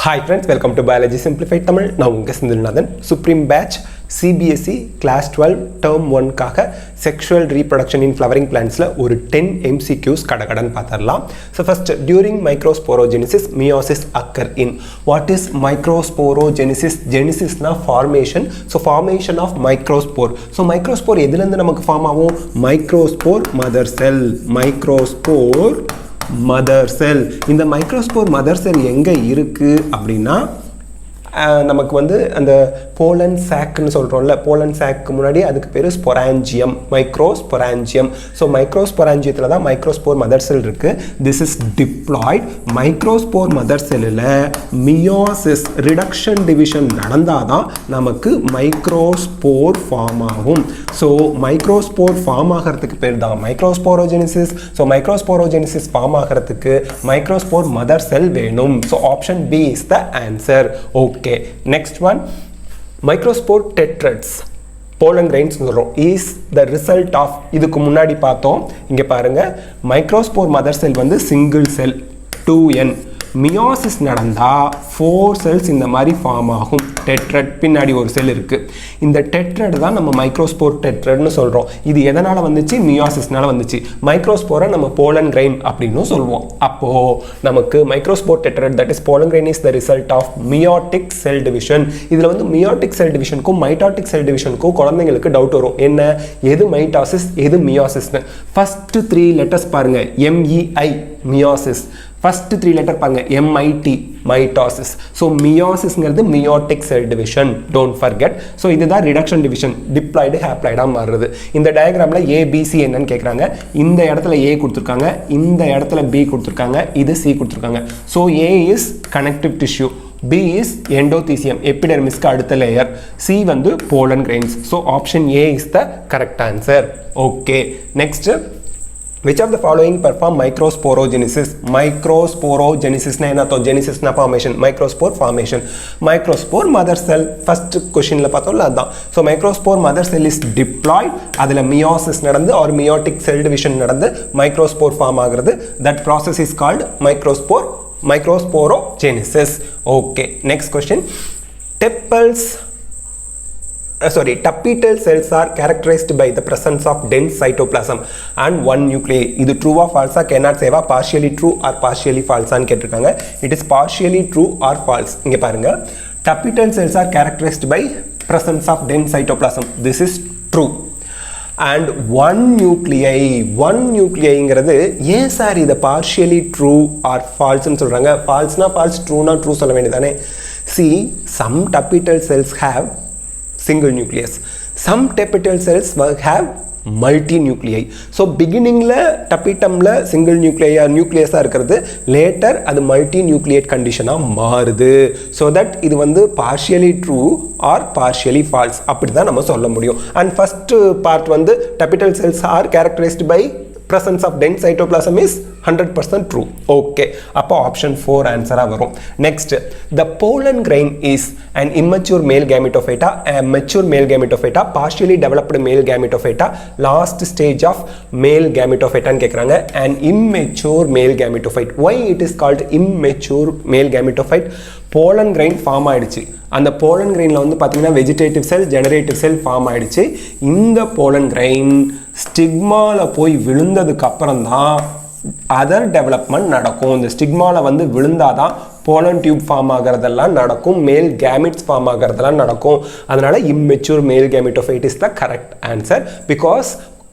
Hi friends, welcome to Biology Simplified Tamil. Now unga Sindhilnathan Supreme Batch CBSE Class 12 Term 1 காக Sexual Reproduction in Flowering Plantsல ஒரு 10 MCQs கடகடன் பார்த்தரலாம். So first, during microsporogenesis meiosis occur in. What is microsporogenesis? Genesis na formation. So formation of microspore. So microspore எதிலிருந்து நமக்கு form ஆகும்? Microspore mother cell. Microspore mother cell. இந்த microspore mother செல் எங்கே இருக்குது அப்படின்னா நமக்கு வந்து அந்த போலன் சாக்னு சொல்கிறோம்ல, போலன் சாக்கு முன்னாடி அதுக்கு பேர் ஸ்பொராஞ்சியம், மைக்ரோஸ்பொராஞ்சியம். ஸோ மைக்ரோஸ்பொராஞ்சியத்தில் தான் மைக்ரோஸ்போர் மதர் செல் இருக்குது. This is diploid. Microspore mother செல்லில் மியோசிஸ் ரிடக்ஷன் டிவிஷன் நடந்தால் தான் நமக்கு மைக்ரோஸ்போர் ஃபார்ம் ஆகும். ஸோ மைக்ரோஸ்போர் ஃபார்ம் ஆகிறதுக்கு பேர் தான் மைக்ரோஸ்போரோஜெனிசிஸ். ஸோ மைக்ரோஸ்போரோஜெனிசிஸ் ஃபார்ம் ஆகிறதுக்கு மைக்ரோஸ்போர் மதர் செல் வேணும். So option B is the answer. Okay, next one, microspore tetrads pollen grains is the result of, இதுக்கு முன்னாடி பார்த்தோம், இங்க பாருங்க, மைக்ரோஸ்போர் மதர் செல் வந்து சிங்கிள் செல் 2n, மியோசிஸ் நடந்தா 4 செல்ஸ் இந்த மாதிரி ஃபார்ம் ஆகும். டெட்ரட் பின்னாடி ஒரு செல் இருக்கு. இந்த டெட்ரட் தான் நம்ம மைக்ரோஸ்போர் டெட்ரட்னு சொல்றோம். இது எதனால வந்துச்சு? மியோசிஸ்னால வந்துச்சு. மைக்ரோஸ்போரை நம்ம போலன் கிரைன் அப்படின்னு சொல்லுவோம். அப்போ நமக்கு microspore tetrad, that is pollen grain, is the result of meiotic cell division. இதுல வந்து மியோட்டிக் செல் டிவிஷனுக்கும் மைட்டாட்டிக் செல் டிவிஷனுக்கும் குழந்தைங்களுக்கு டவுட் வரும். என்ன, எது மைட்டாசிஸ் எது மியோசிஸ்னு? ஃபர்ஸ்ட் 3 லெட்டர்ஸ் பாருங்க, MEI மியோசிஸ். ஃபர்ஸ்ட் 3 லெட்டர் பாருங்க, MIT மைட்டாசிஸ். ஸோ மியோசிஸ்ங்கிறது meiotic cell division, don't forget. So இதுதான் ரிடக்ஷன் டிவிஷன், டிப்ளாய்டு ஹேப்ளாய்டாக மாறுறது. இந்த டயக்ராமில் ABC என்னன்னு கேட்குறாங்க. இந்த இடத்துல A கொடுத்துருக்காங்க, இந்த இடத்துல B கொடுத்துருக்காங்க, இது C கொடுத்துருக்காங்க. So A is connective tissue, B is endothelium, epidermisக்கு அடுத்த லேயர், C வந்து pollen grains. So option A is the correct answer. Okay, next, which of the following perform microsporogenesis? Microsporogenesis na enna? To genesis na formation, microspore formation. Microspore mother cell first question la pathom la adha. So microspore mother cell is diploid, adula meiosis nadந்து or meiotic cell division nadந்து microspore form ஆகிறது. That process is called microsporogenesis. Okay, next question. Tapetal cells are characterized by the presence of dense cytoplasm and one nuclei. இது true or false? cannot say partially true or partially false ன்னு கேட்டிருக்காங்க. It is partially true or false. இங்க பாருங்க, tapetal cells are characterized by presence of dense cytoplasm. This is true. And one nuclei ஏன் sir இதை partially true or false ன்னு சொல்றாங்க? falseனா false, trueனா true சொல்ல வேண்டியதானே? See, some tapetal cells have single nucleus, some tapetal cells have multi-nuclei. So beginningல tapetumல single nucleus இருக்கிறது, later அது multi-nucleate condition மாறுது. So that இது வந்து partially true or partially false அப்படிதான் நம்ம சொல்ல முடியும். And first part வந்து tapetal cells are characterized by presence of dense cytoplasm is 100% true. Okay, அப்போ option 4 answer வரும். Next, the pollen grain is an immature male gametophyta, a mature male gametophyta, partially developed male gametophyta, last stage of male gametophyta ன்னு கேக்குறாங்க. an immature male gametophyte. Why it is called immature male gametophyte? pollen grain form ஆயிடுச்சு. அந்த pollen grainல வந்து பாத்தீங்கன்னா vegetative cell, generative cell form ஆயிடுச்சு. இந்த pollen grain ஸ்டிக்மால போய் விழுந்ததுக்கு அப்புறம் தான் அதர் டெவலப்மெண்ட் நடக்கும். இந்த ஸ்டிக்மால வந்து விழுந்தாதான் போலன் டியூப் ஃபார்ம் ஆகிறதெல்லாம் நடக்கும், மேல் கேமிட்ஸ் ஃபார்ம் ஆகிறதெல்லாம் நடக்கும். அதனால immature male gametophyte is the correct answer. Because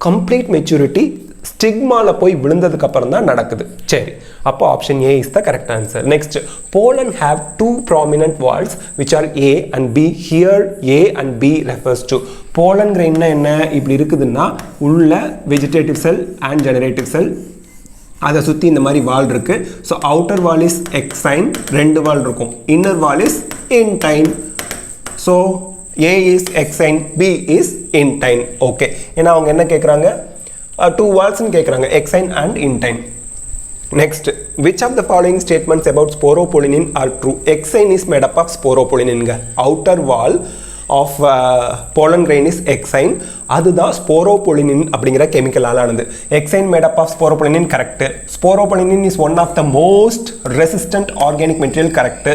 complete maturity ஸ்டிக்மால போய் விழுந்ததுக்கு அப்புறம் தான் நடக்குது. சரி, அப்போ option A is the correct answer. Next, pollen have 2 prominent walls which are A and B. Here A and B refers to pollen grain என்ன இப்படி இருக்குதுன்னா, உள்ள வெஜிடேட்டிவ் செல் அண்ட் ஜெனரேட்டிவ் செல், அதை சுற்றி இந்த மாதிரி வால் இருக்கு. So outer wall is exine, 2 வால் இருக்கும். Inner wall is intine. So A is exine, B is intine. Okay, ஏன்னா அவங்க என்ன கேட்குறாங்க, 2 walls கேட்குறாங்க, exine and intine. Next, which of the following statements about sporopollenin are true? Exine is made up of sporopollenin. Outer wall of pollen grain is exine. அதுதான் sporopollenin அப்படிங்கிற கெமிக்கலால் ஆனது. Exine made up of sporopollenin correct. Sporopollenin is one of the most resistant organic material correct.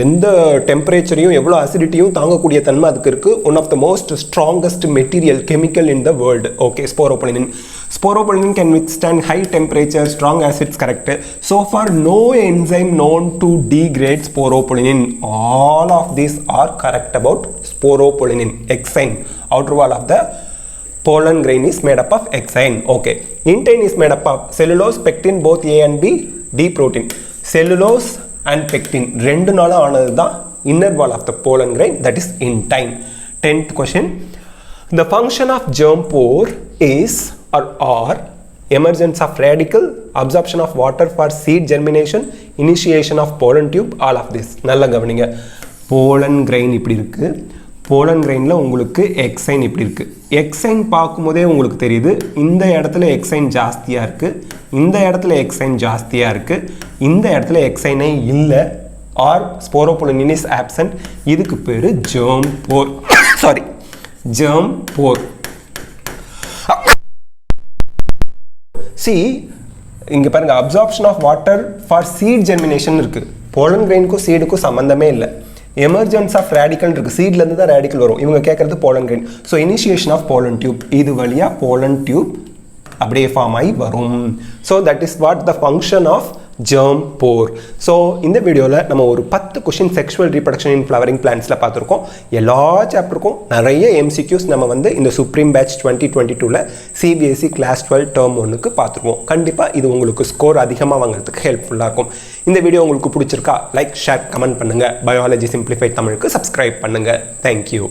எந்த டெம்பரேச்சரையும் எவ்வளோ அசிடிட்டியும் தாங்கக்கூடிய தன்மை அதுக்கு இருக்குது. One of the most strongest material chemical in the world. Okay, sporopollenin. Sporopollenin can withstand high temperature, strong acids, correct. So far, no enzyme known to degrade sporopollenin. All of these are correct about sporopollenin. Exine, outer wall of the pollen grain is made up of exine. Okay. Intine is made up of cellulose, pectin, both A and B, D protein. Cellulose and pectin, ரெண்டு நாளா ஆனது தான் inner wall of the pollen grain, that is intine. 10th question. The function of germ pore is or emergence of radicle, absorption of water for seed germination, initiation of pollen tube, all of this. நல்லா கவனிங்க. pollen grain இப்படி இருக்கு. pollen grainல உங்களுக்கு exine இப்படி இருக்கு. Exine பார்க்கும்போதே உங்களுக்கு தெரியுது இந்த இடத்துல எக்ஸைன் ஜாஸ்தியா இருக்கு, இந்த இடத்துல எக்ஸைன் ஜாஸ்தியா இருக்கு, இந்த இடத்துல எக்ஸைனே இல்லை, ஆர் ஸ்போரோபொலினின் இஸ் ஆப்சென்ட். இதுக்கு பேரு germ pore. Sorry, germ pore. See, இங்க பாருங்க, absorption of water for seed germination இருக்கு. pollen grainக்கும் சீடுக்கும் சம்பந்தமே இல்லை. எமர்ஜென்ஸ் ஆஃப் ரேடிக்கல் இருக்கு. சீட்ல இருந்து தான் ரேடிக்கல் வரும். இவங்க கேட்கறது pollen grain. So initiation of pollen tube, இது வழியா pollen tube அப்படியே ஃபார்ம் ஆகி வரும். So that is what the function of germ pore. So இந்த வீடியோவில் நம்ம ஒரு 10 question sexual reproduction in flowering பிளான்ட்ஸில் பார்த்துருக்கோம். எல்லா சாப்டருக்கும் நிறைய எம்சிக்யூஸ் நம்ம வந்து இந்த சுப்ரீம் பேட்ச் 2022ல் சிபிஎஸ்சி கிளாஸ் 12 டேர்ம் 1க்கு பார்த்துருவோம். கண்டிப்பாக இது உங்களுக்கு ஸ்கோர் அதிகமாக வாங்குறதுக்கு ஹெல்ப்ஃபுல்லாக இருக்கும். இந்த வீடியோ உங்களுக்கு பிடிச்சிருக்கா லைக், ஷேர், கமெண்ட் பண்ணுங்கள். பயாலஜி சிம்பிளிஃபைட் தமிழுக்கு சப்ஸ்கிரைப் பண்ணுங்கள். தேங்க்யூ.